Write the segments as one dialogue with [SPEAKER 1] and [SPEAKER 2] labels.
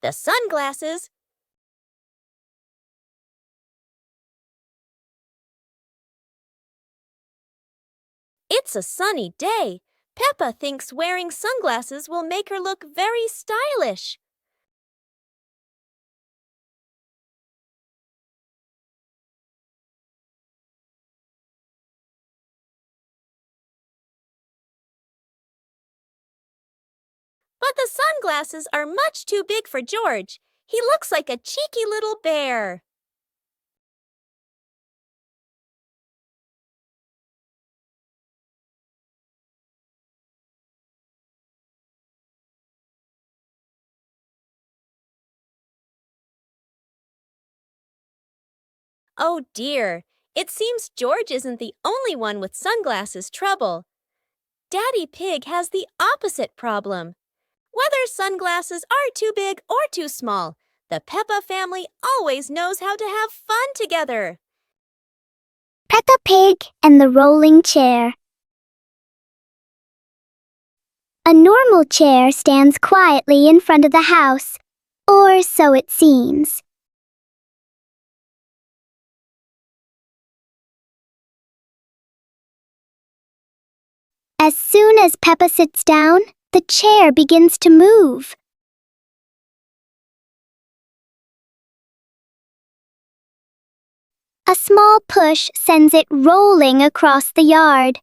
[SPEAKER 1] the sunglasses. It's a sunny day. Peppa thinks wearing sunglasses will make her look very stylish. But the sunglasses are much too big for George. He looks like a cheeky little bear. Oh dear, it seems George isn't the only one with sunglasses trouble. Daddy Pig has the opposite problem. Whether sunglasses are too big or too small, the Peppa family always knows how to have fun together.
[SPEAKER 2] Peppa Pig and the rolling chair. A normal chair stands quietly in front of the house, or so it seems. As soon as Peppa sits down, the chair begins to move. A small push sends it rolling across the yard.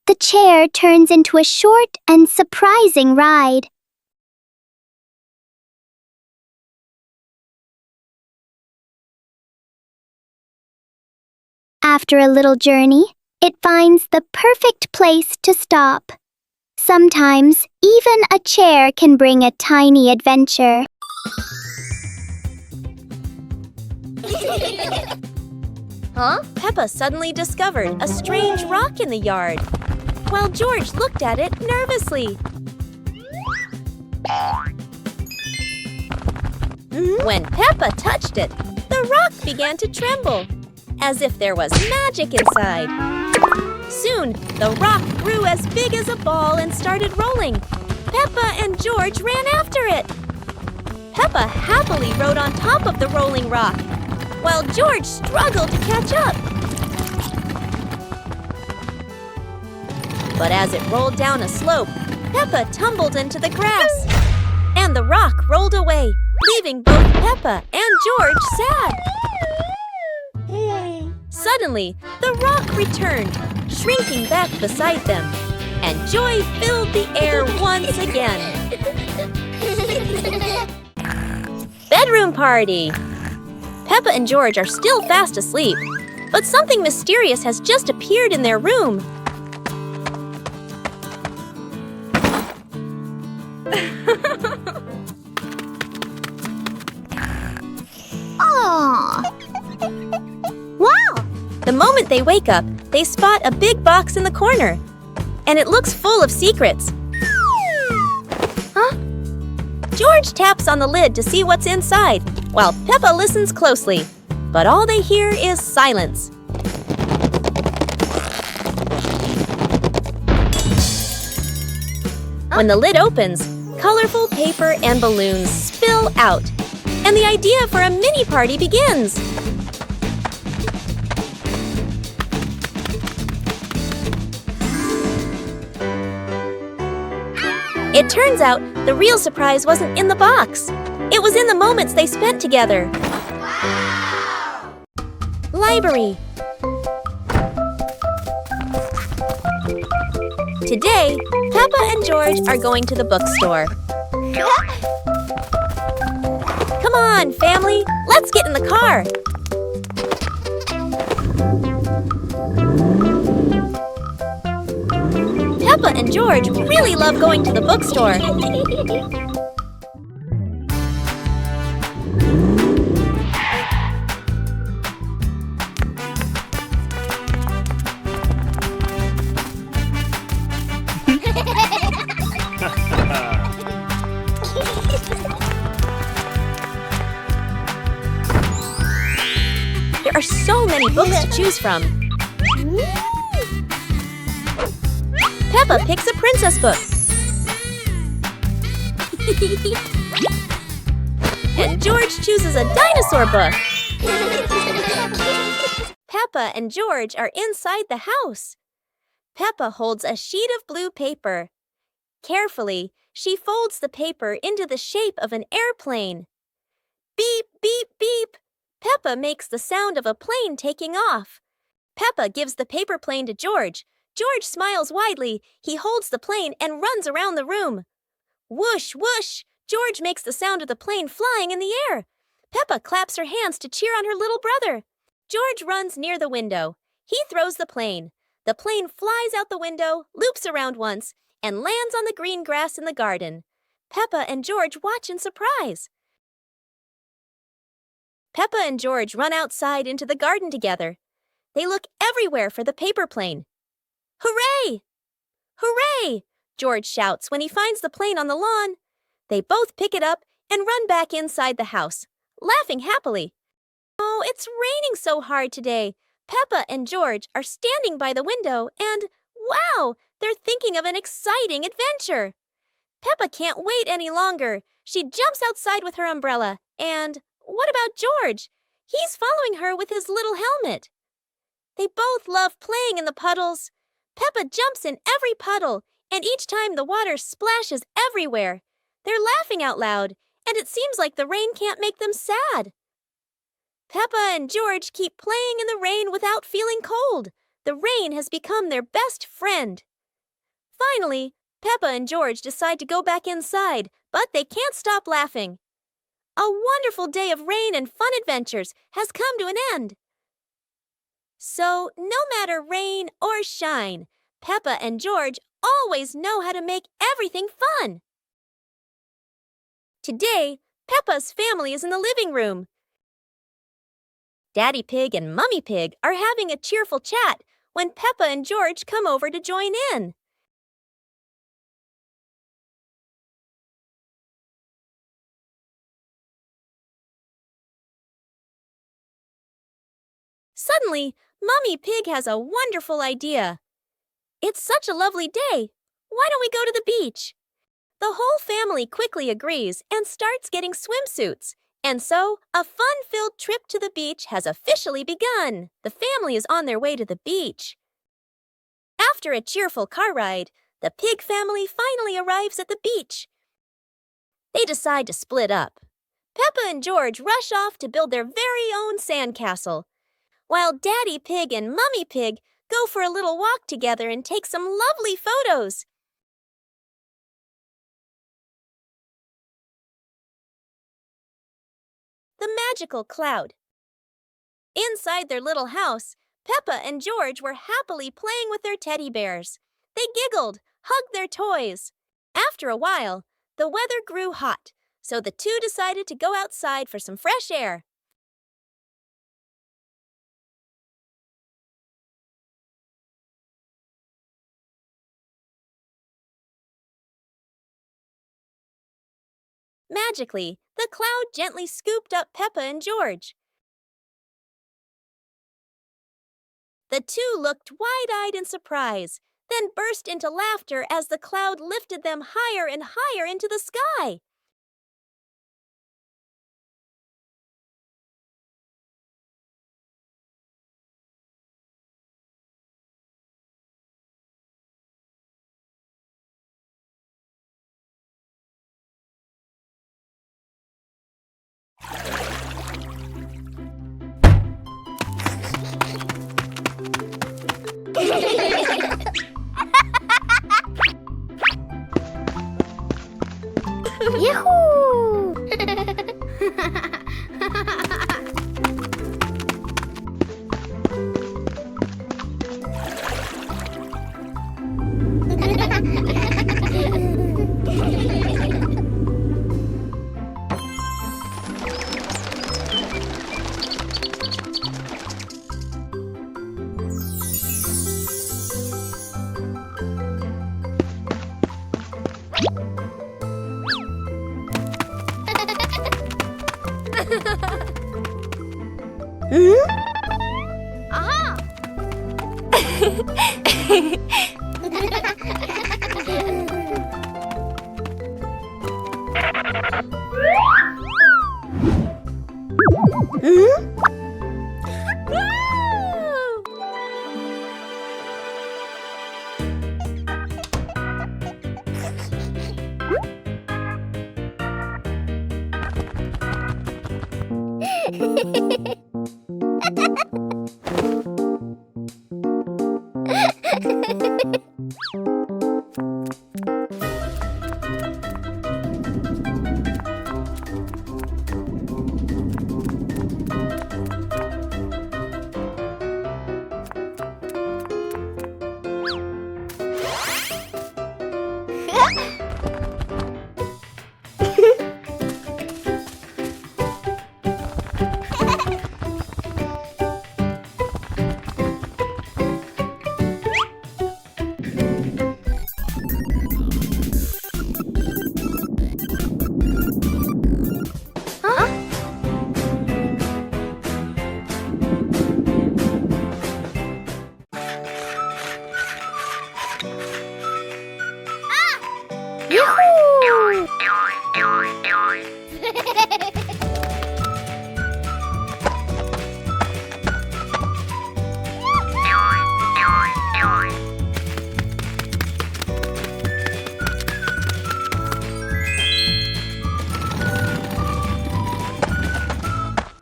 [SPEAKER 2] The chair turns into a short and surprising ride. After a little journey, it finds the perfect place to stop. Sometimes, even a chair can bring a tiny adventure.
[SPEAKER 1] Huh? Peppa suddenly discovered a strange rock in the yard, while George looked at it nervously. When Peppa touched it, the rock began to tremble, as if there was magic inside. Soon, the rock grew as big as a ball and started rolling. Peppa and George ran after it. Peppa happily rode on top of the rolling rock, while George struggled to catch up. But as it rolled down a slope, Peppa tumbled into the grass, and the rock rolled away, leaving both Peppa and George sad. Suddenly, the rock returned, shrinking back beside them, and joy filled the air once again. Bedroom party! Peppa and George are still fast asleep, but something mysterious has just appeared in their room.
[SPEAKER 2] Aww! Wow!
[SPEAKER 1] The moment they wake up, they spot a big box in the corner, and it looks full of secrets. Huh? George taps on the lid to see what's inside, while Peppa listens closely, but all they hear is silence. When the lid opens, colorful paper and balloons spill out, and the idea for a mini party begins. It turns out the real surprise wasn't in the box. It was in the moments they spent together. Wow! Library. Today, Peppa and George are going to the bookstore. Come on, family, let's get in the car. Peppa and George really love going to the bookstore. There are so many books to choose from. Peppa picks a princess book. And George chooses a dinosaur book. Peppa and George are inside the house. Peppa holds a sheet of blue paper. Carefully, she folds the paper into the shape of an airplane. Beep, beep, beep. Peppa makes the sound of a plane taking off. Peppa gives the paper plane to George. George smiles widely. He holds the plane and runs around the room. Whoosh, whoosh! George makes the sound of the plane flying in the air. Peppa claps her hands to cheer on her little brother. George runs near the window. He throws the plane. The plane flies out the window, loops around once, and lands on the green grass in the garden. Peppa and George watch in surprise. Peppa and George run outside into the garden together. They look everywhere for the paper plane. Hooray! Hooray! George shouts when he finds the plane on the lawn. They both pick it up and run back inside the house, laughing happily. Oh, it's raining so hard today. Peppa and George are standing by the window and, wow, they're thinking of an exciting adventure. Peppa can't wait any longer. She jumps outside with her umbrella. And what about George? He's following her with his little helmet. They both love playing in the puddles. Peppa jumps in every puddle, and each time the water splashes everywhere. They're laughing out loud, and it seems like the rain can't make them sad. Peppa and George keep playing in the rain without feeling cold. The rain has become their best friend. Finally, Peppa and George decide to go back inside, but they can't stop laughing. A wonderful day of rain and fun adventures has come to an end. So, no matter rain or shine, Peppa and George always know how to make everything fun. Today, Peppa's family is in the living room. Daddy Pig and Mummy Pig are having a cheerful chat when Peppa and George come over to join in. Suddenly, Mummy Pig has a wonderful idea. It's such a lovely day. Why don't we go to the beach? The whole family quickly agrees and starts getting swimsuits. And so, a fun-filled trip to the beach has officially begun. The family is on their way to the beach. After a cheerful car ride, the pig family finally arrives at the beach. They decide to split up. Peppa and George rush off to build their very own sandcastle, while Daddy Pig and Mummy Pig go for a little walk together and take some lovely photos. The magical cloud. Inside their little house, Peppa and George were happily playing with their teddy bears. They giggled, hugged their toys. After a while, the weather grew hot, so the two decided to go outside for some fresh air. Magically, the cloud gently scooped up Peppa and George. The two looked wide-eyed in surprise, then burst into laughter as the cloud lifted them higher and higher into the sky.
[SPEAKER 2] Yahoo! Aha!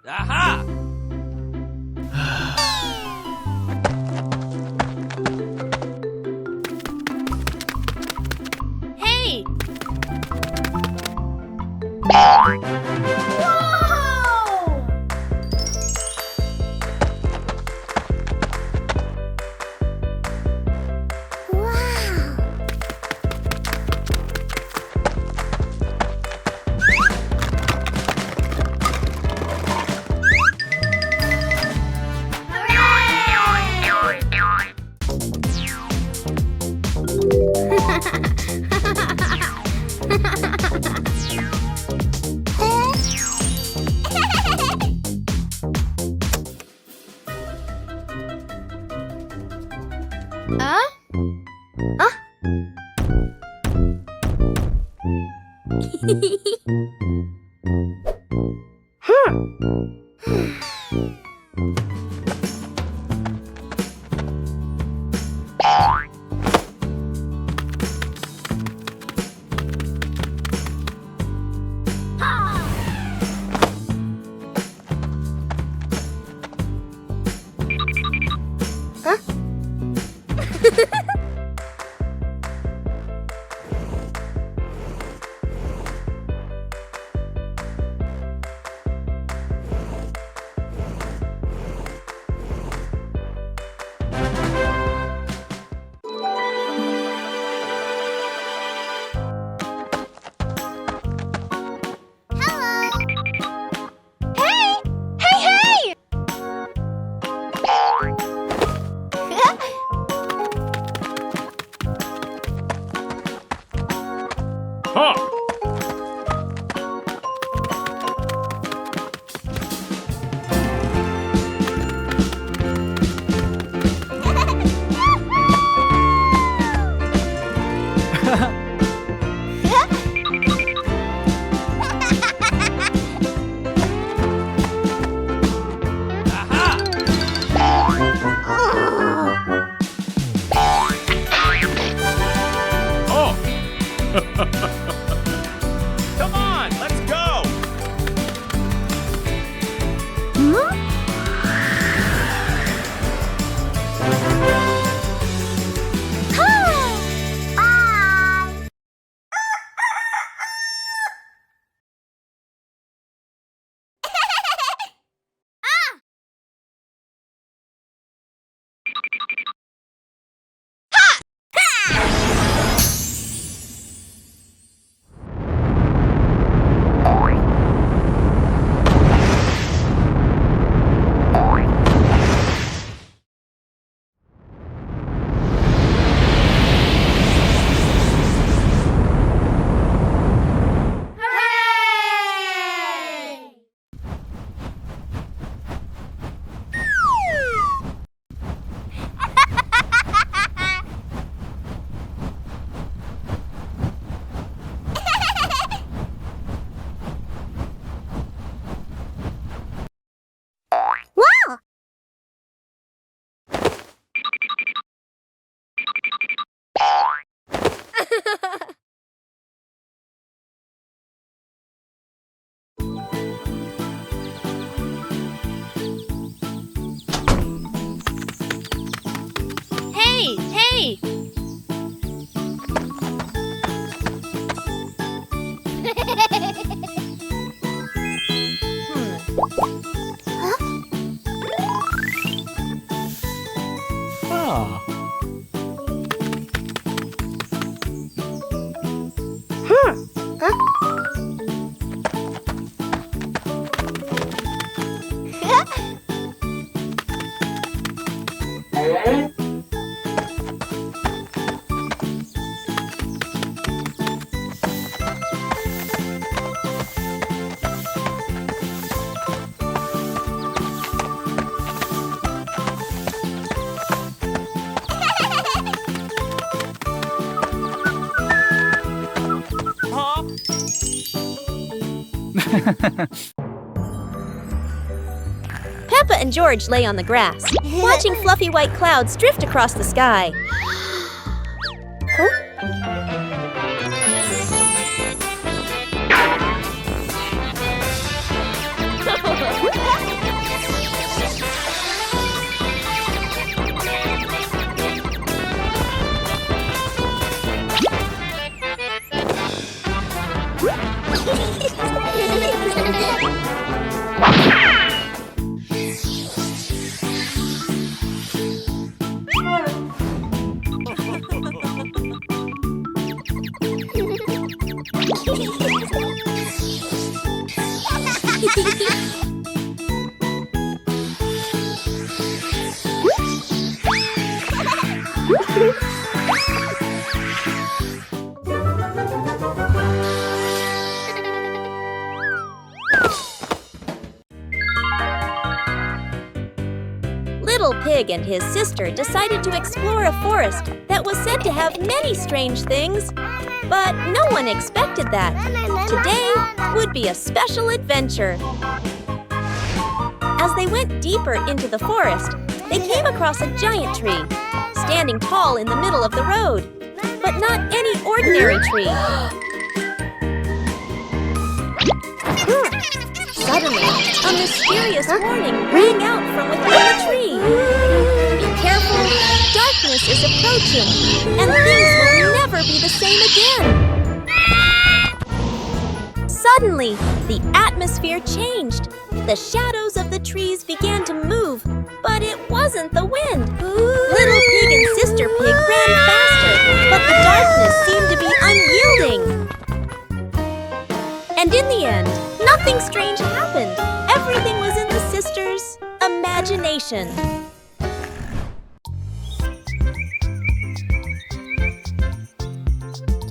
[SPEAKER 3] Aha!
[SPEAKER 1] Hey!
[SPEAKER 3] Huh! Come on, let's go!
[SPEAKER 1] Hey, hey!
[SPEAKER 3] Ah.
[SPEAKER 1] Peppa and George lay on the grass, watching fluffy white clouds drift across the sky. Little Pig and his sister decided to explore a forest that was said to have many strange things. But no one expected that. Today would be a special adventure. As they went deeper into the forest, they came across a giant tree, standing tall in the middle of the road. But not any ordinary tree. Suddenly, a mysterious warning rang out from within the tree. Be careful, darkness is approaching, and things will never be the same again. Suddenly, the atmosphere changed. The shadows of the trees began to move, but it wasn't the wind. Little Pig and Sister Pig ran faster, but the darkness seemed to be unyielding. And in the end, nothing strange happened. Everything was in the sisters' imagination.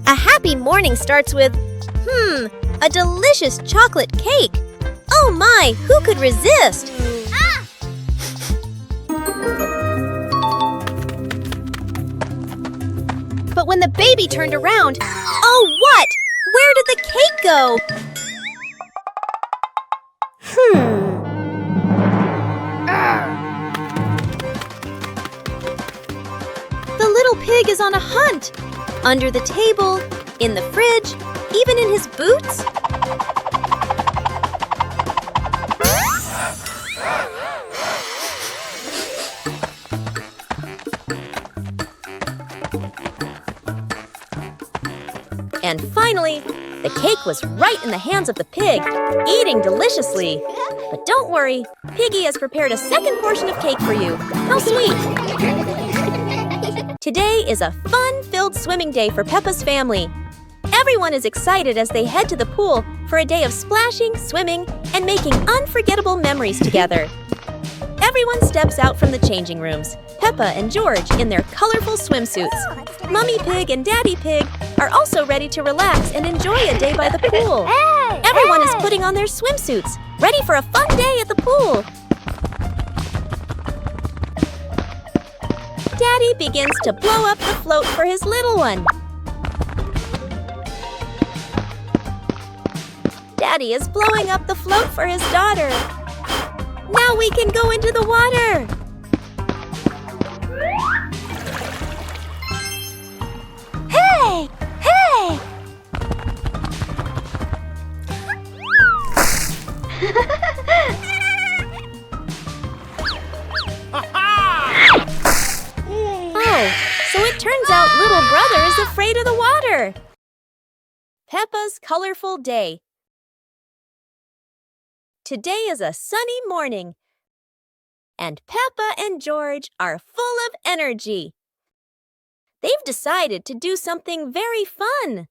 [SPEAKER 1] A happy morning starts with, a delicious chocolate cake. Oh my, who could resist? But when the baby turned around, oh what? Where did the cake go? The little pig is on a hunt. Under the table, in the fridge, even in his boots. And finally, the cake was right in the hands of the pig, eating deliciously. But don't worry, Piggy has prepared a second portion of cake for you. How sweet! Today is a fun-filled swimming day for Peppa's family. Everyone is excited as they head to the pool for a day of splashing, swimming, and making unforgettable memories together. Everyone steps out from the changing rooms, Peppa and George in their colorful swimsuits. Mummy Pig and Daddy Pig are also ready to relax and enjoy a day by the pool. Everyone is putting on their swimsuits, ready for a fun day at the pool. Daddy begins to blow up the float for his little one. Daddy is blowing up the float for his daughter. Now we can go into the water. Hey! Hey! Oh, Turns out little brother is afraid of the water. Peppa's colorful day. Today is a sunny morning, and Peppa and George are full of energy. They've decided to do something very fun,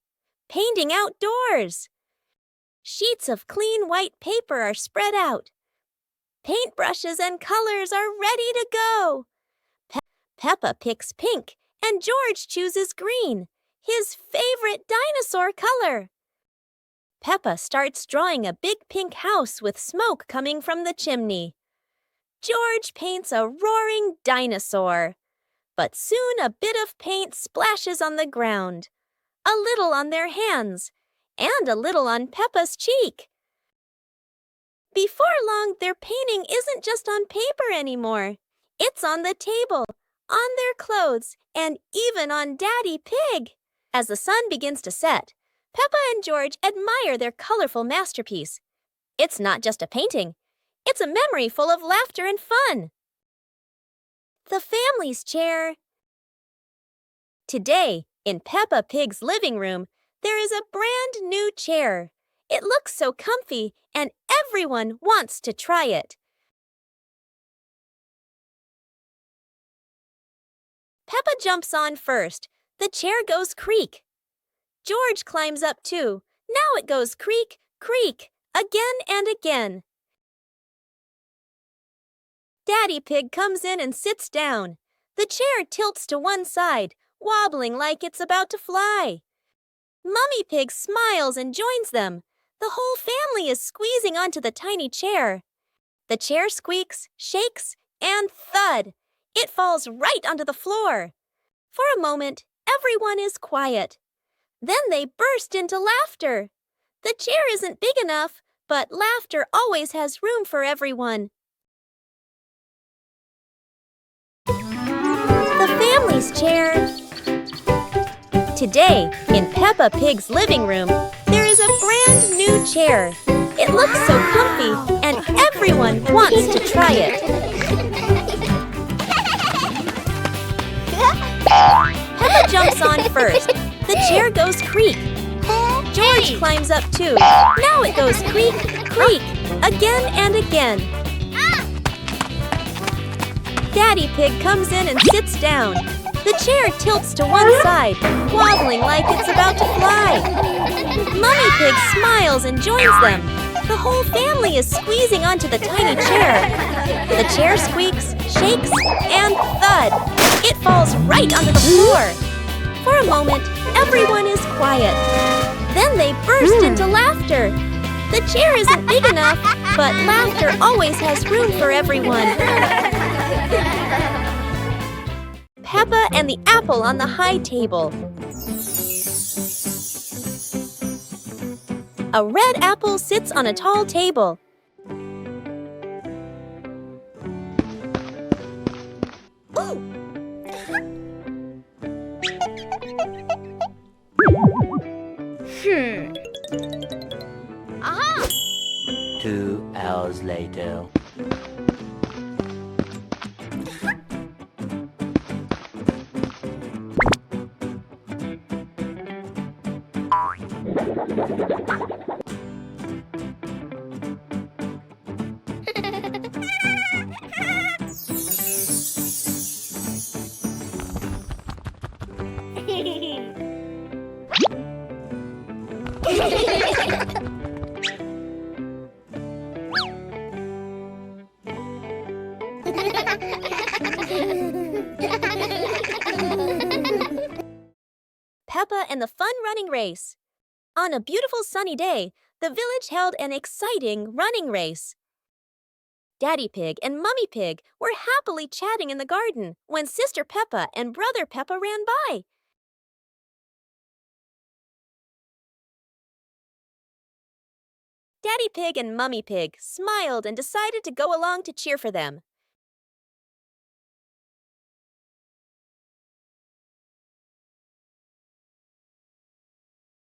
[SPEAKER 1] painting outdoors. Sheets of clean white paper are spread out. Paintbrushes and colors are ready to go. Peppa picks pink and George chooses green, his favorite dinosaur color. Peppa starts drawing a big pink house with smoke coming from the chimney. George paints a roaring dinosaur. But soon a bit of paint splashes on the ground, a little on their hands, and a little on Peppa's cheek. Before long, their painting isn't just on paper anymore. It's on the table, on their clothes, and even on Daddy Pig. As the sun begins to set, Peppa and George admire their colorful masterpiece. It's not just a painting. It's a memory full of laughter and fun. The family's chair. Today, in Peppa Pig's living room, there is a brand new chair. It looks so comfy, and everyone wants to try it. Peppa jumps on first. The chair goes creak. George climbs up too. Now it goes creak, creak, again and again. Daddy Pig comes in and sits down. The chair tilts to one side, wobbling like it's about to fly. Mummy Pig smiles and joins them. The whole family is squeezing onto the tiny chair. The chair squeaks, shakes, and thud! It falls right onto the floor. For a moment, everyone is quiet. Then they burst into laughter. The chair isn't big enough, but laughter always has room for everyone. The family's chair. Today, in Peppa Pig's living room, there is a brand new chair. It looks so comfy, and everyone wants to try it. Peppa jumps on first. The chair goes creak. George climbs up too. Now it goes creak, creak, again and again. Daddy Pig comes in and sits down. The chair tilts to one side, wobbling like it's about to fly. Mummy Pig smiles and joins them. The whole family is squeezing onto the tiny chair. The chair squeaks, shakes, and thud! It falls right onto the floor. For a moment, everyone is quiet. Then they burst into laughter. The chair isn't big enough, but laughter always has room for everyone. Peppa and the apple on the high table. A red apple sits on a tall table. Ooh!
[SPEAKER 4] 2 hours later.
[SPEAKER 1] Peppa and the fun running race. On a beautiful sunny day, the village held an exciting running race. Daddy Pig and Mummy Pig were happily chatting in the garden when Sister Peppa and Brother Peppa ran by. Daddy Pig and Mummy Pig smiled and decided to go along to cheer for them.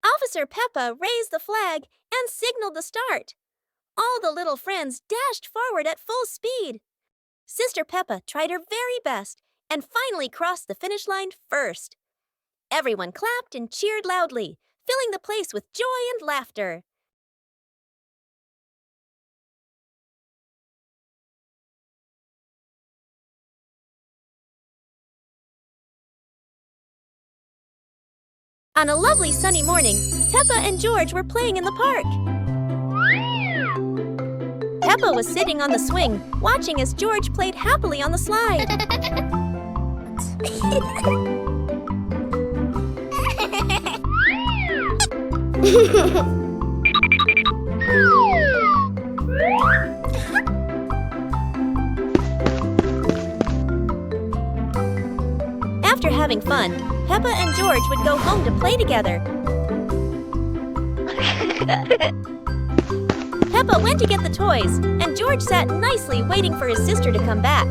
[SPEAKER 1] Officer Peppa raised the flag and signaled the start. All the little friends dashed forward at full speed. Sister Peppa tried her very best and finally crossed the finish line first. Everyone clapped and cheered loudly, filling the place with joy and laughter. On a lovely sunny morning, Peppa and George were playing in the park. Peppa was sitting on the swing, watching as George played happily on the slide. After having fun, Peppa and George would go home to play together. Peppa went to get the toys, and George sat nicely waiting for his sister to come back.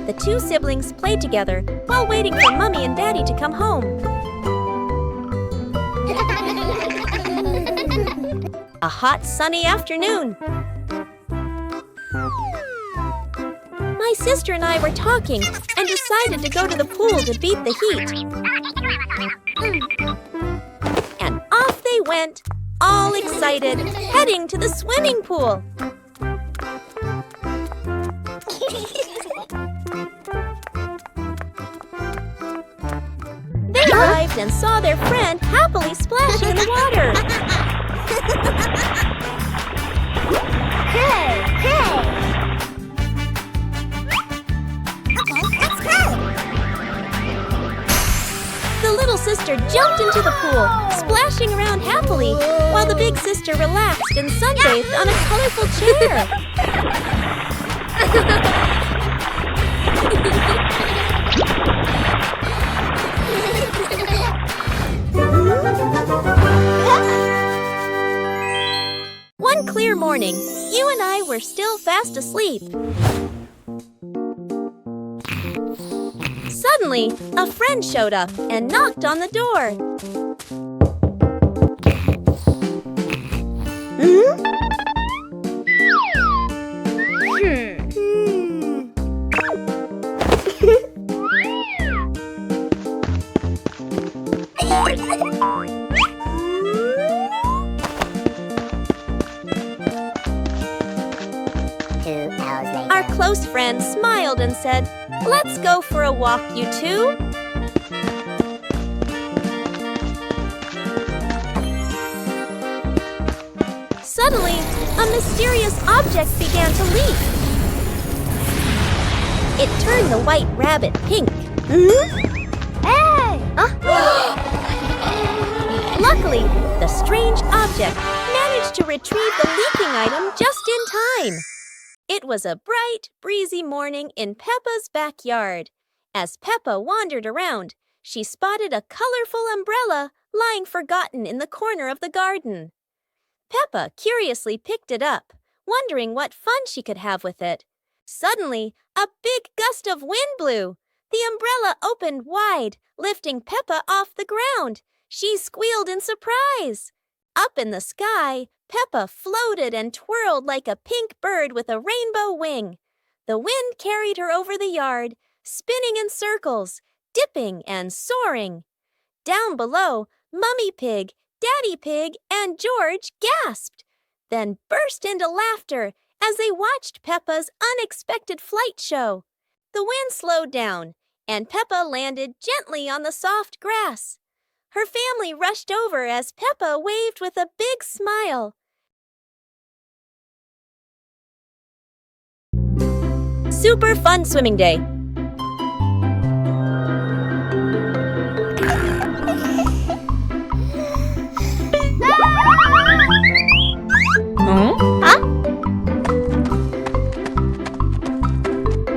[SPEAKER 1] The two siblings played together while waiting for Mommy and Daddy to come home. A hot, sunny afternoon. My sister and I were talking and decided to go to the pool to beat the heat. And off they went, all excited, heading to the swimming pool. They arrived and saw their friend happily splashing in the water.
[SPEAKER 2] Hey, hey! Okay, let's go!
[SPEAKER 1] The little sister jumped into the pool, splashing around happily, while the big sister relaxed and sunbathed on a colorful chair. One clear morning, you and I were still fast asleep. Suddenly, a friend showed up and knocked on the door. Our close friend smiled and said, "Let's go for a walk, you two." Suddenly, a mysterious object began to leak. It turned the white rabbit pink.
[SPEAKER 2] Hey!
[SPEAKER 1] Luckily, the strange object managed to retrieve the leaking item just in time. It was a bright, breezy morning in Peppa's backyard. As Peppa wandered around, she spotted a colorful umbrella lying forgotten in the corner of the garden. Peppa curiously picked it up, wondering what fun she could have with it. Suddenly, a big gust of wind blew. The umbrella opened wide, lifting Peppa off the ground. She squealed in surprise. Up in the sky, Peppa floated and twirled like a pink bird with a rainbow wing. The wind carried her over the yard, spinning in circles, dipping and soaring. Down below, Mummy Pig, Daddy Pig, and George gasped, then burst into laughter as they watched Peppa's unexpected flight show. The wind slowed down, and Peppa landed gently on the soft grass. Her family rushed over as Peppa waved with a big smile. Super fun swimming day.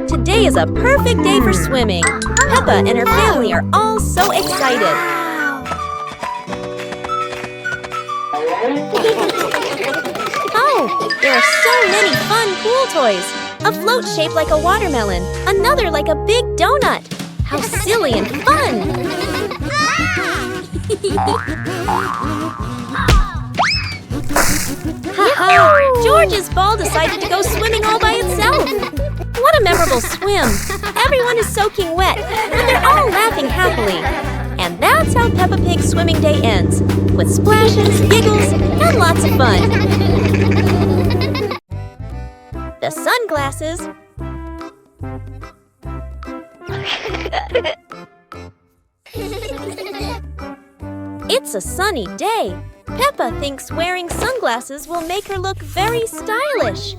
[SPEAKER 1] Today is a perfect day for swimming. Peppa and her family are all so excited. Oh, there are so many fun pool toys. A float shaped like a watermelon, another like a big donut. How silly and fun! Ha-ha! George's ball decided to go swimming all by itself. What a memorable swim! Everyone is soaking wet, but they're all laughing happily. And that's how Peppa Pig's swimming day ends, with splashes, giggles, and lots of fun. The sunglasses. It's a sunny day. Peppa thinks wearing sunglasses will make her look very stylish.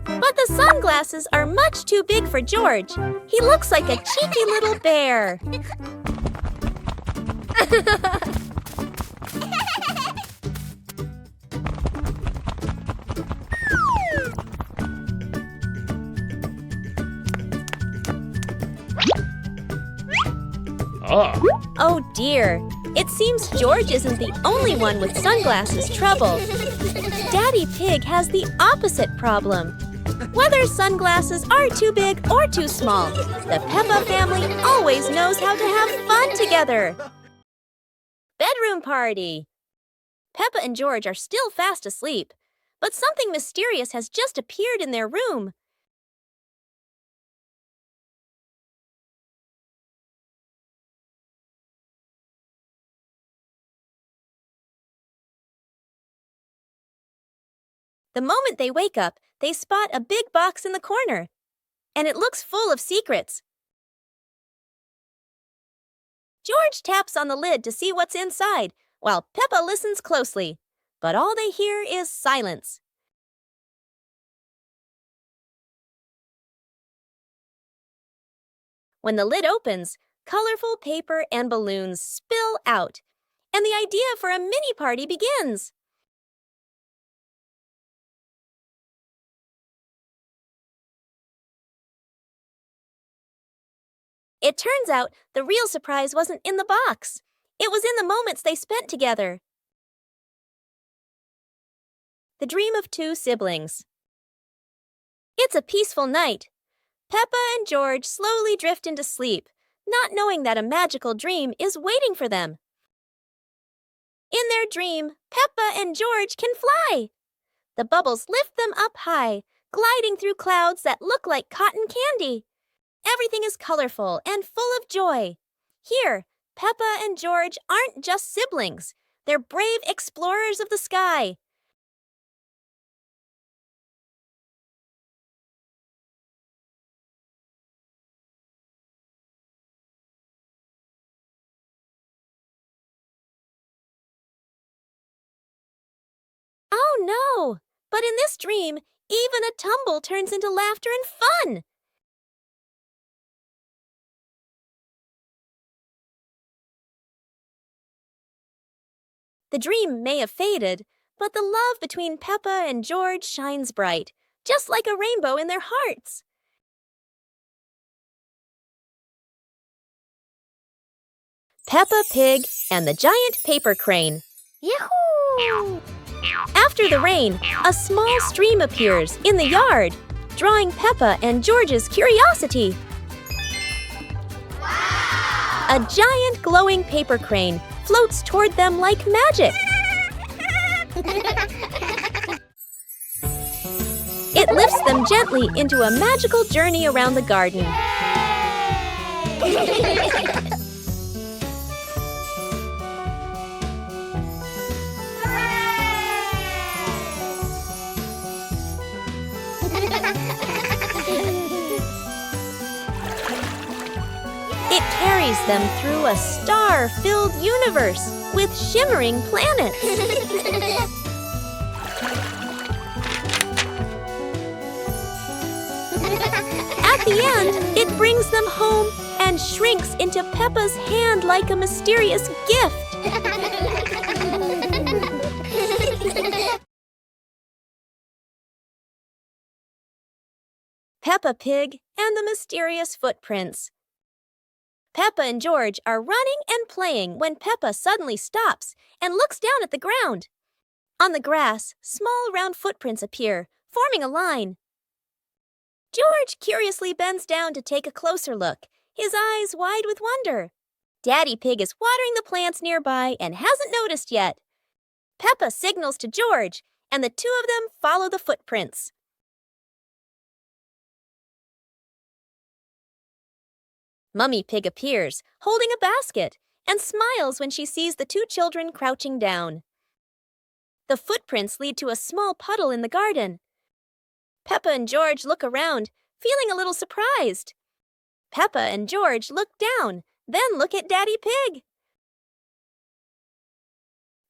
[SPEAKER 1] But the sunglasses are much too big for George. He looks like a cheeky little bear. Oh dear, it seems George isn't the only one with sunglasses trouble. Daddy Pig has the opposite problem. Whether sunglasses are too big or too small, the Peppa family always knows how to have fun together. Bedroom party. Peppa and George are still fast asleep, but something mysterious has just appeared in their room. The moment they wake up, they spot a big box in the corner, and it looks full of secrets. George taps on the lid to see what's inside, while Peppa listens closely, but all they hear is silence. When the lid opens, colorful paper and balloons spill out, and the idea for a mini party begins. It turns out the real surprise wasn't in the box. It was in the moments they spent together. The dream of two siblings. It's a peaceful night. Peppa and George slowly drift into sleep, not knowing that a magical dream is waiting for them. In their dream, Peppa and George can fly. The bubbles lift them up high, gliding through clouds that look like cotton candy. Everything is colorful and full of joy. Here, Peppa and George aren't just siblings. They're brave explorers of the sky. Oh no! But in this dream, even a tumble turns into laughter and fun. The dream may have faded, but the love between Peppa and George shines bright, just like a rainbow in their hearts. Peppa Pig and the Giant Paper Crane. Yahoo! After the rain, a small stream appears in the yard, drawing Peppa and George's curiosity. Wow! A giant glowing paper crane floats toward them like magic. It lifts them gently into a magical journey around the garden. It carries them through a star-filled universe with shimmering planets. At the end, it brings them home and shrinks into Peppa's hand like a mysterious gift. Peppa Pig and the Mysterious Footprints. Peppa and George are running and playing when Peppa suddenly stops and looks down at the ground. On the grass, small round footprints appear, forming a line. George curiously bends down to take a closer look, his eyes wide with wonder. Daddy Pig is watering the plants nearby and hasn't noticed yet. Peppa signals to George, and the two of them follow the footprints. Mummy Pig appears, holding a basket, and smiles when she sees the two children crouching down. The footprints lead to a small puddle in the garden. Peppa and George look around, feeling a little surprised. Peppa and George look down, then look at Daddy Pig.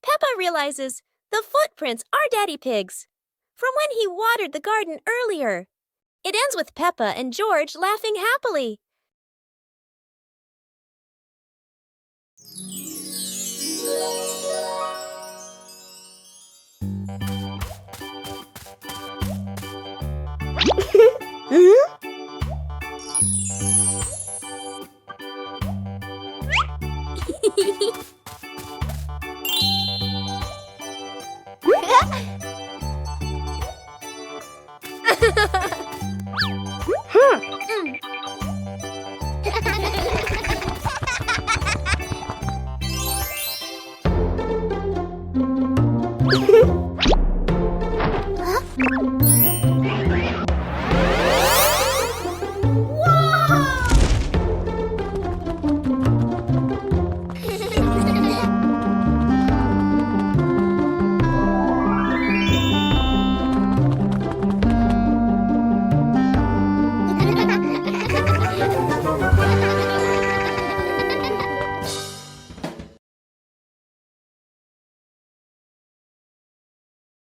[SPEAKER 1] Peppa realizes the footprints are Daddy Pig's, from when he watered the garden earlier. It ends with Peppa and George laughing happily.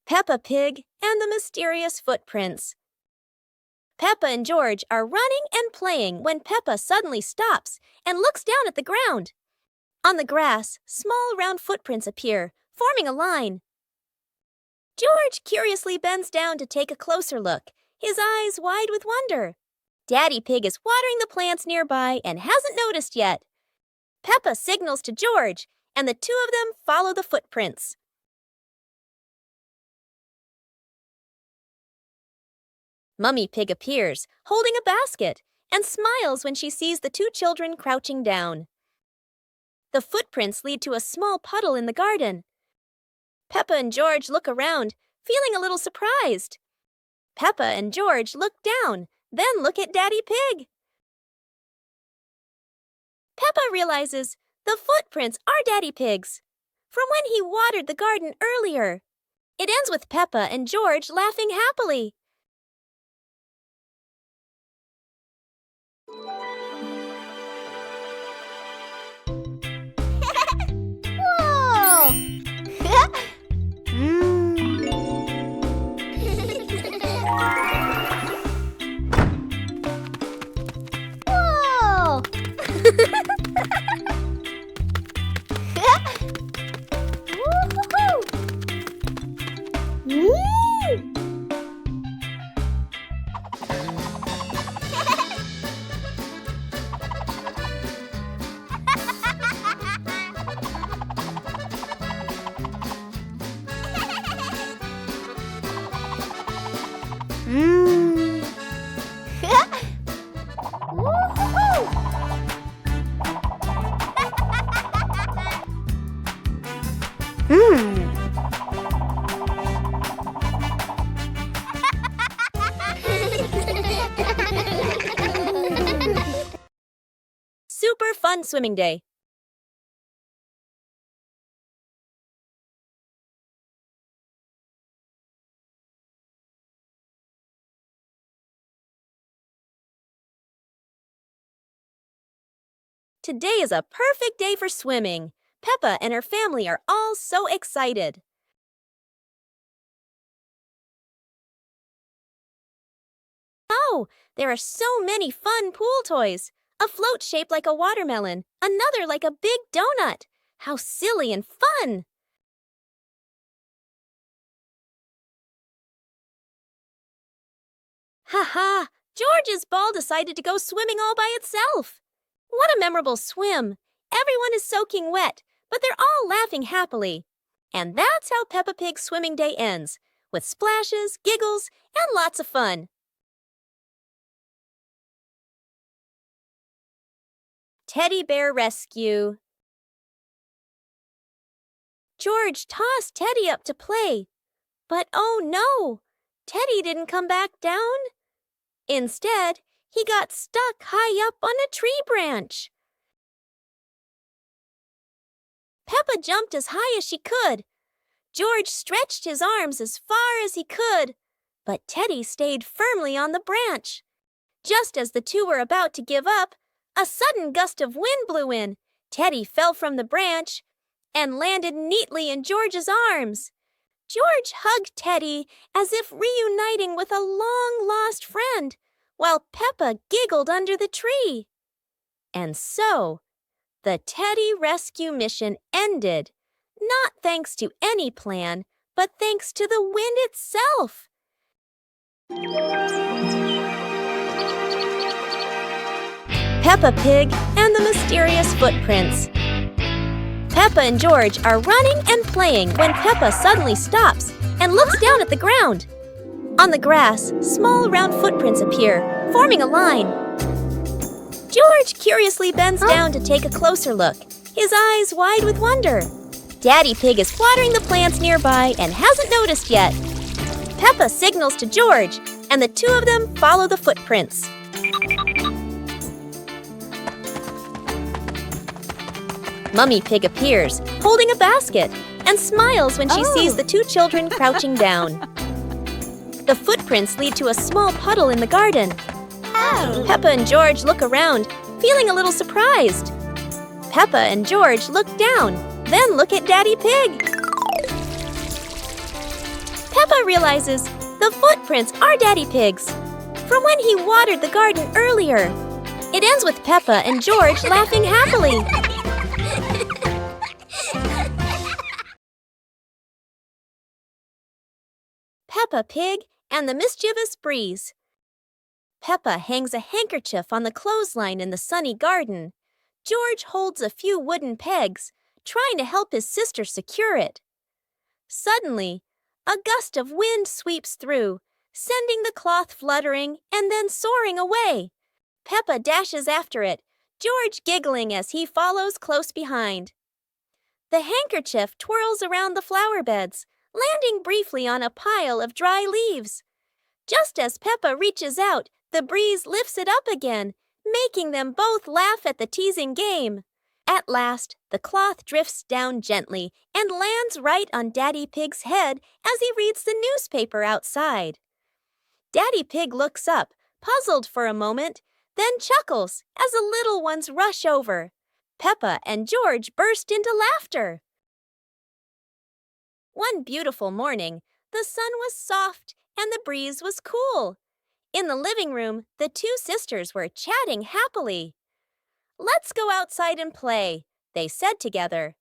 [SPEAKER 1] Peppa Pig and the Mysterious Footprints. Peppa and George are running and playing when Peppa suddenly stops and looks down at the ground. On the grass, small round footprints appear, forming a line. George curiously bends down to take a closer look, his eyes wide with wonder. Daddy Pig is watering the plants nearby and hasn't noticed yet. Peppa signals to George, and the two of them follow the footprints. Mummy Pig appears, holding a basket, and smiles when she sees the two children crouching down. The footprints lead to a small puddle in the garden. Peppa and George look around, feeling a little surprised. Peppa and George look down, then look at Daddy Pig. Peppa realizes the footprints are Daddy Pig's, from when he watered the garden earlier. It ends with Peppa and George laughing happily.
[SPEAKER 2] Whoa! Whoa! Woo-hoo-hoo!
[SPEAKER 1] Super fun swimming day. Today is a perfect day for swimming. Peppa and her family are all so excited. Oh, there are so many fun pool toys. A float shaped like a watermelon, another like a big donut. How silly and fun! Ha! George's ball decided to go swimming all by itself. What a memorable swim! Everyone is soaking wet, but they're all laughing happily. And that's how Peppa Pig's swimming day ends, with splashes, giggles, and lots of fun. Teddy Bear Rescue. George tossed Teddy up to play, but oh no, Teddy didn't come back down. Instead, he got stuck high up on a tree branch. Peppa jumped as high as she could. George stretched his arms as far as he could, but Teddy stayed firmly on the branch. Just as the two were about to give up, a sudden gust of wind blew in. Teddy fell from the branch and landed neatly in George's arms. George hugged Teddy as if reuniting with a long-lost friend, while Peppa giggled under the tree. And so, the Teddy rescue mission ended, not thanks to any plan, but thanks to the wind itself. Peppa Pig and the Mysterious Footprints. Peppa and George are running and playing when Peppa suddenly stops and looks down at the ground. On the grass, small round footprints appear, forming a line. George curiously bends down to take a closer look, his eyes wide with wonder. Daddy Pig is watering the plants nearby and hasn't noticed yet. Peppa signals to George, and the two of them follow the footprints. Mummy Pig appears, holding a basket, and smiles when she sees the two children crouching down. The footprints lead to a small puddle in the garden. Peppa and George look around, feeling a little surprised. Peppa and George look down, then look at Daddy Pig. Peppa realizes the footprints are Daddy Pig's, from when he watered the garden earlier. It ends with Peppa and George laughing happily. Peppa Pig and the Mischievous Breeze. Peppa hangs a handkerchief on the clothesline in the sunny garden. George holds a few wooden pegs, trying to help his sister secure it. Suddenly, a gust of wind sweeps through, sending the cloth fluttering and then soaring away. Peppa dashes after it, George giggling as he follows close behind. The handkerchief twirls around the flower beds, landing briefly on a pile of dry leaves. Just as Peppa reaches out, the breeze lifts it up again, making them both laugh at the teasing game. At last, the cloth drifts down gently and lands right on Daddy Pig's head as he reads the newspaper outside. Daddy Pig looks up, puzzled for a moment, then chuckles as the little ones rush over. Peppa and George burst into laughter. One beautiful morning, the sun was soft and the breeze was cool. In the living room, the two sisters were chatting happily. "Let's go outside and play," they said together.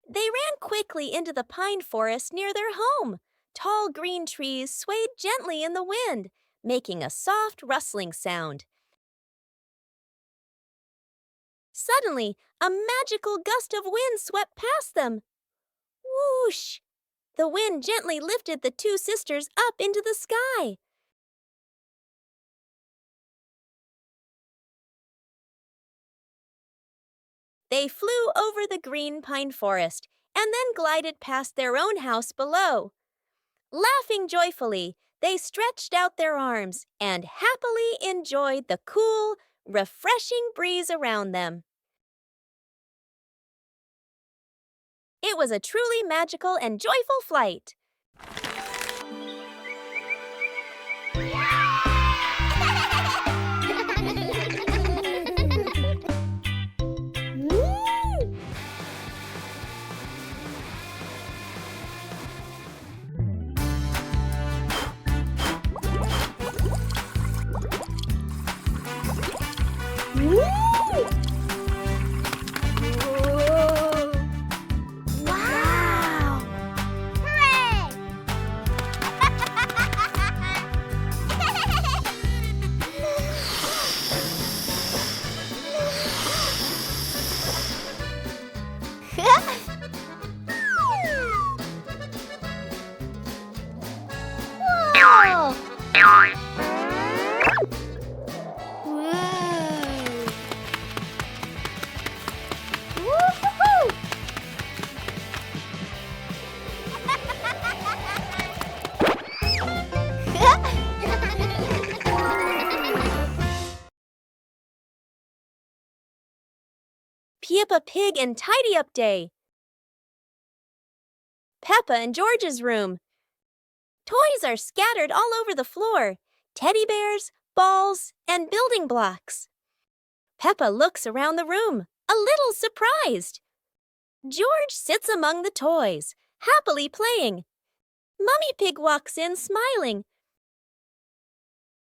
[SPEAKER 1] They ran quickly into the pine forest near their home. Tall green trees swayed gently in the wind, making a soft rustling sound. Suddenly, a magical gust of wind swept past them. Whoosh! The wind gently lifted the two sisters up into the sky. They flew over the green pine forest and then glided past their own house below. Laughing joyfully, they stretched out their arms and happily enjoyed the cool, refreshing breeze around them. It was a truly magical and joyful flight. Peppa Pig and Tidy Up Day. Peppa and George's room. Toys are scattered all over the floor. Teddy bears, balls, and building blocks. Peppa looks around the room, a little surprised. George sits among the toys, happily playing. Mummy Pig walks in smiling.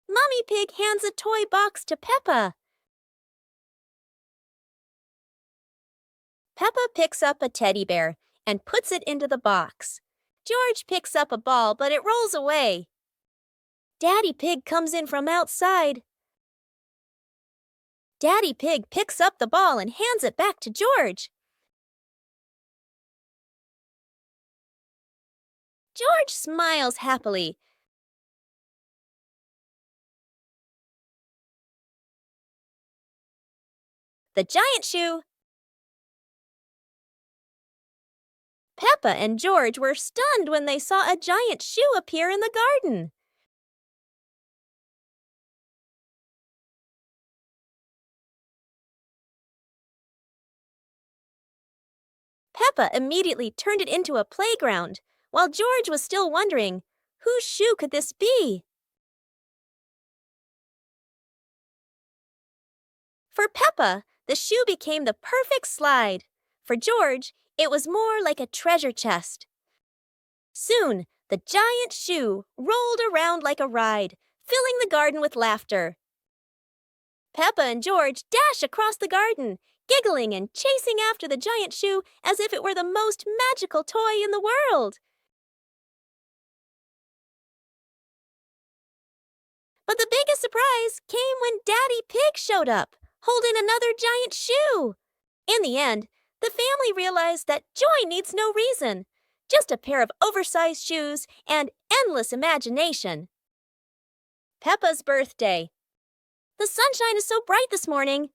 [SPEAKER 1] Mummy Pig hands a toy box to Peppa. Peppa picks up a teddy bear and puts it into the box. George picks up a ball, but it rolls away. Daddy Pig comes in from outside. Daddy Pig picks up the ball and hands it back to George. George smiles happily. The giant shoe. Peppa and George were stunned when they saw a giant shoe appear in the garden. Peppa immediately turned it into a playground, while George was still wondering, whose shoe could this be? For Peppa, the shoe became the perfect slide. For George, it was more like a treasure chest. Soon, the giant shoe rolled around like a ride, filling the garden with laughter. Peppa and George dash across the garden, giggling and chasing after the giant shoe as if it were the most magical toy in the world. But the biggest surprise came when Daddy Pig showed up, holding another giant shoe. In the end, the family realized that joy needs no reason, just a pair of oversized shoes and endless imagination. Peppa's birthday. The sunshine is so bright this morning.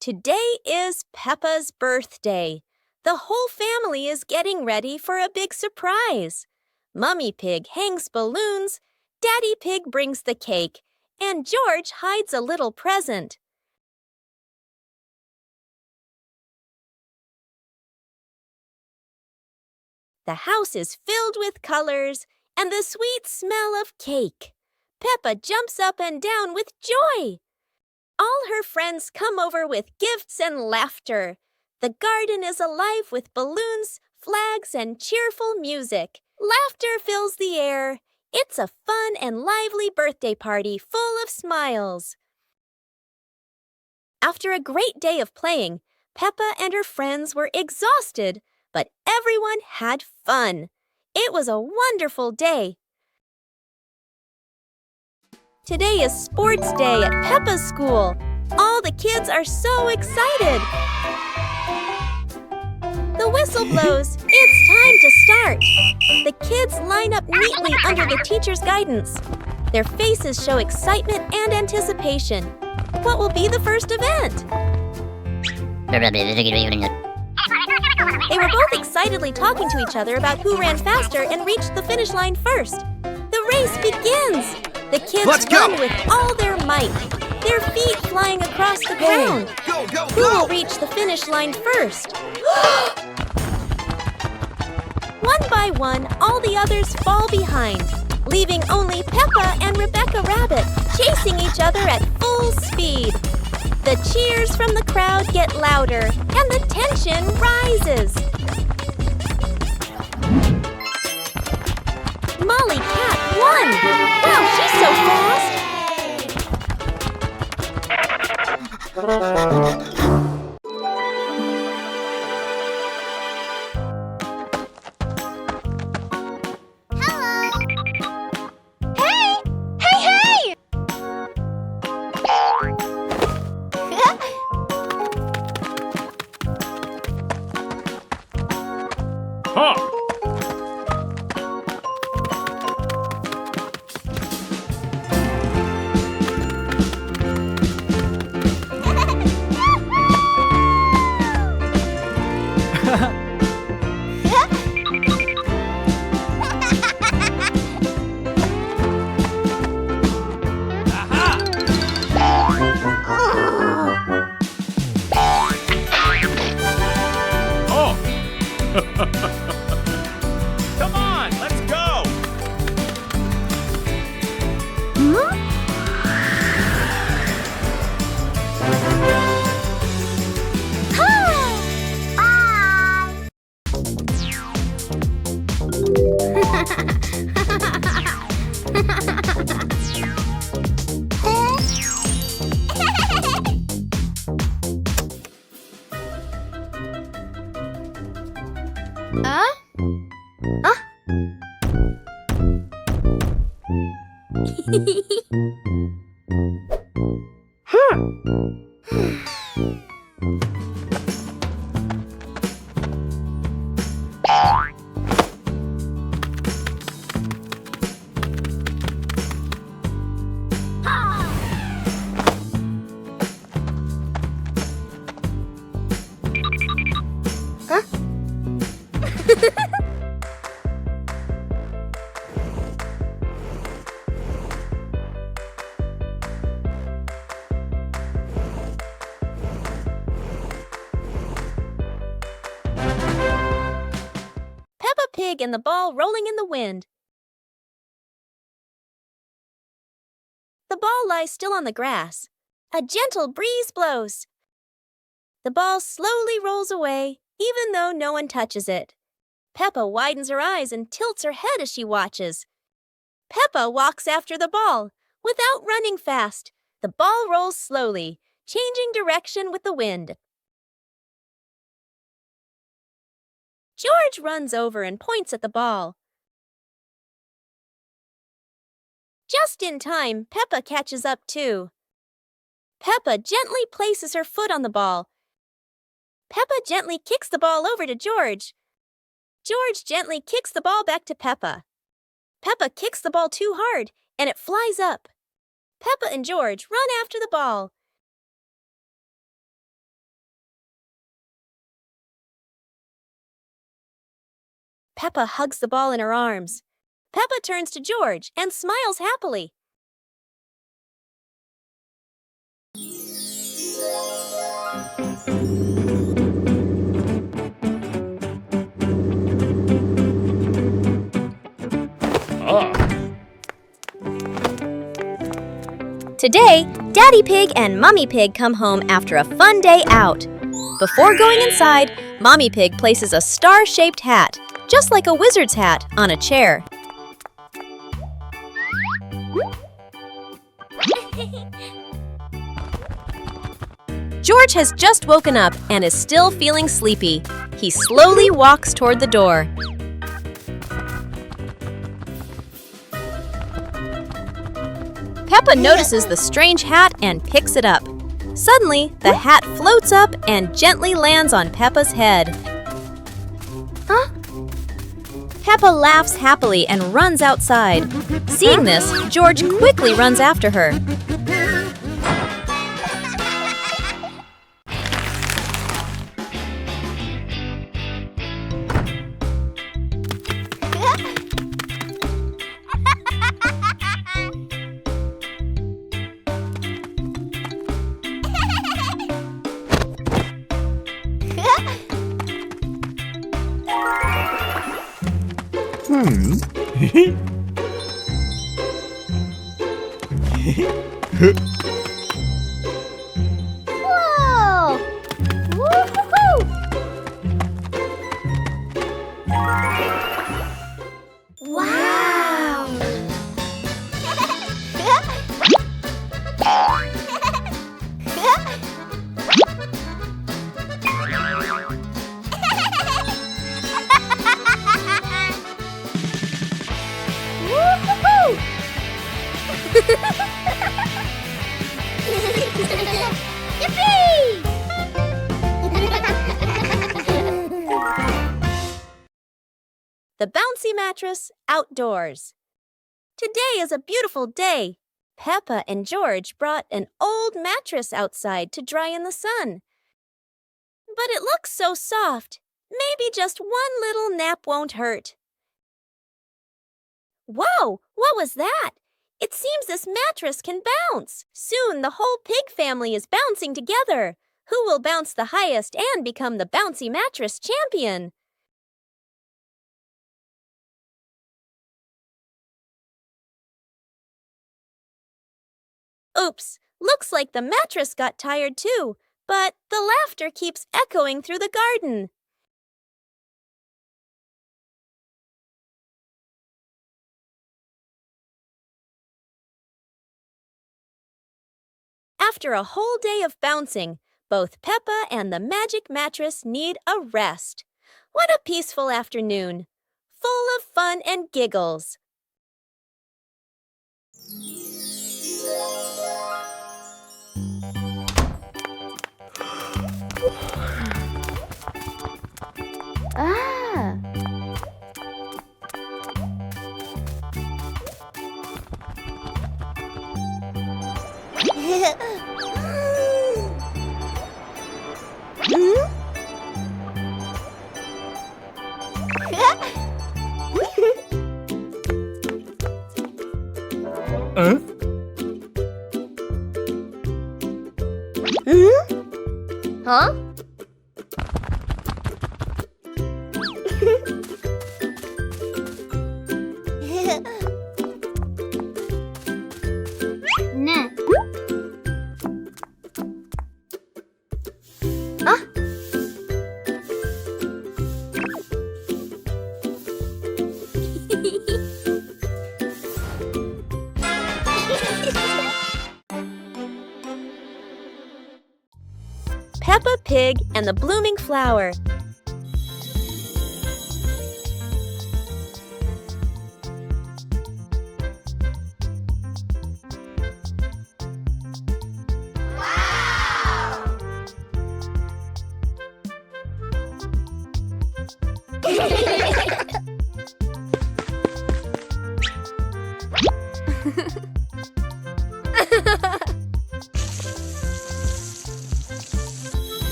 [SPEAKER 1] Today is Peppa's birthday. The whole family is getting ready for a big surprise. Mummy Pig hangs balloons, Daddy Pig brings the cake, and George hides a little present. The house is filled with colors and the sweet smell of cake. Peppa jumps up and down with joy. All her friends come over with gifts and laughter. The garden is alive with balloons, flags, and cheerful music. Laughter fills the air. It's a fun and lively birthday party full of smiles. After a great day of playing, Peppa and her friends were exhausted, but everyone had fun. It was a wonderful day. Today is sports day at Peppa's school. All the kids are so excited. The whistle blows. It's time to start. The kids line up neatly under the teacher's guidance. Their faces show excitement and anticipation. What will be the first event? They were both excitedly talking to each other about who ran faster and reached the finish line first. The race begins. The kids run with all their might, their feet flying across the ground. Who will reach the finish line first? One by one, all the others fall behind, leaving only Peppa and Rebecca Rabbit chasing each other at full speed. The cheers from the crowd get louder, and the tension rises. Molly Cat won! Wow, she's so fast!
[SPEAKER 3] Come on, let's go!
[SPEAKER 1] Peppa Pig and the ball rolling in the wind. The ball lies still on the grass. A gentle breeze blows. The ball slowly rolls away, even though no one touches it. Peppa widens her eyes and tilts her head as she watches. Peppa walks after the ball. Without running fast, the ball rolls slowly, changing direction with the wind. George runs over and points at the ball. Just in time, Peppa catches up too. Peppa gently places her foot on the ball. Peppa gently kicks the ball over to George. George gently kicks the ball back to Peppa. Peppa kicks the ball too hard, and it flies up. Peppa and George run after the ball. Peppa hugs the ball in her arms. Peppa turns to George and smiles happily. Today, Daddy Pig and Mummy Pig come home after a fun day out. Before going inside, Mommy Pig places a star-shaped hat, just like a wizard's hat, on a chair. George has just woken up and is still feeling sleepy. He slowly walks toward the door. Peppa notices the strange hat and picks it up. Suddenly, the hat floats up and gently lands on Peppa's head. Huh? Peppa laughs happily and runs outside. Seeing this, George quickly runs after her.
[SPEAKER 2] Whoa! Woo-hoo-hoo! Wow! Woo-hoo-hoo! Yippee!
[SPEAKER 1] The bouncy mattress outdoors. Today is a beautiful day. Peppa and George brought an old mattress outside to dry in the sun. But it looks so soft. Maybe just one little nap won't hurt. Whoa! What was that? It seems this mattress can bounce. Soon the whole pig family is bouncing together. Who will bounce the highest and become the bouncy mattress champion? Oops, looks like the mattress got tired too, but the laughter keeps echoing through the garden. After a whole day of bouncing, both Peppa and the magic mattress need a rest. What a peaceful afternoon, full of fun and giggles.
[SPEAKER 2] Ah! Huh? Nah. Ah.
[SPEAKER 1] Peppa Pig and the Blooming Flower.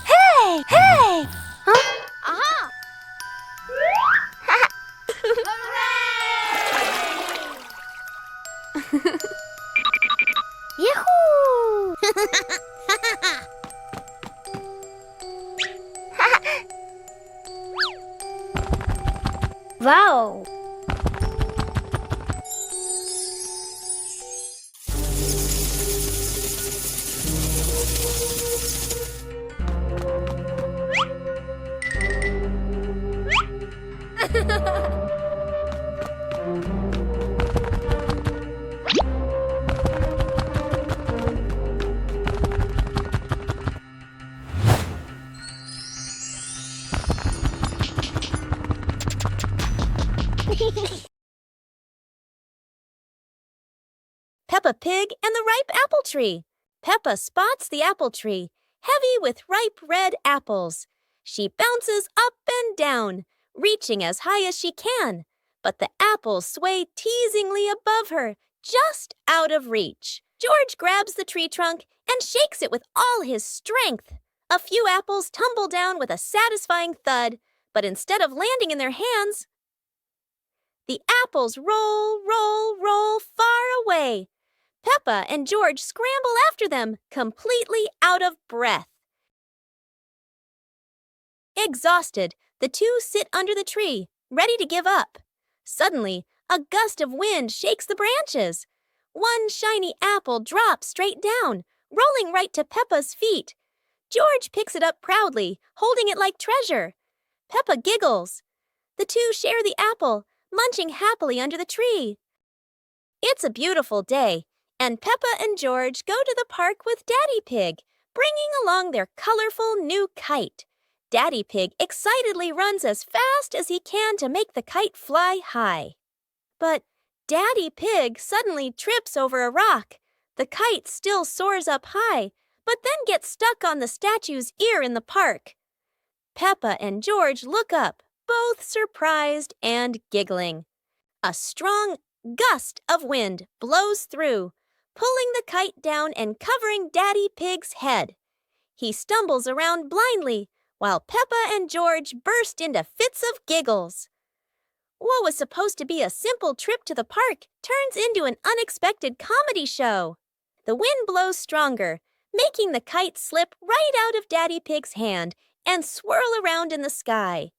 [SPEAKER 2] Hey! Hey! Huh? Aha! Yahoo! Wow!
[SPEAKER 1] Peppa Pig and the Ripe Apple Tree. Peppa spots the apple tree, heavy with ripe red apples. She bounces up and down, reaching as high as she can, but the apples sway teasingly above her, just out of reach. George grabs the tree trunk and shakes it with all his strength. A few apples tumble down with a satisfying thud, but instead of landing in their hands, the apples roll, roll, roll far away. Peppa and George scramble after them, completely out of breath. Exhausted, the two sit under the tree, ready to give up. Suddenly, a gust of wind shakes the branches. One shiny apple drops straight down, rolling right to Peppa's feet. George picks it up proudly, holding it like treasure. Peppa giggles. The two share the apple, munching happily under the tree. It's a beautiful day, and Peppa and George go to the park with Daddy Pig, bringing along their colorful new kite. Daddy Pig excitedly runs as fast as he can to make the kite fly high. But Daddy Pig suddenly trips over a rock. The kite still soars up high, but then gets stuck on the statue's ear in the park. Peppa and George look up, both surprised and giggling. A strong gust of wind blows through, pulling the kite down and covering Daddy Pig's head. He stumbles around blindly, while Peppa and George burst into fits of giggles. What was supposed to be a simple trip to the park turns into an unexpected comedy show. The wind blows stronger, making the kite slip right out of Daddy Pig's hand and swirl around in the sky.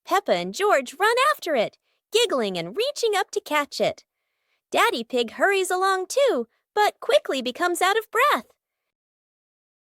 [SPEAKER 1] Peppa and George run after it, giggling and reaching up to catch it. Daddy Pig hurries along too, but quickly becomes out of breath.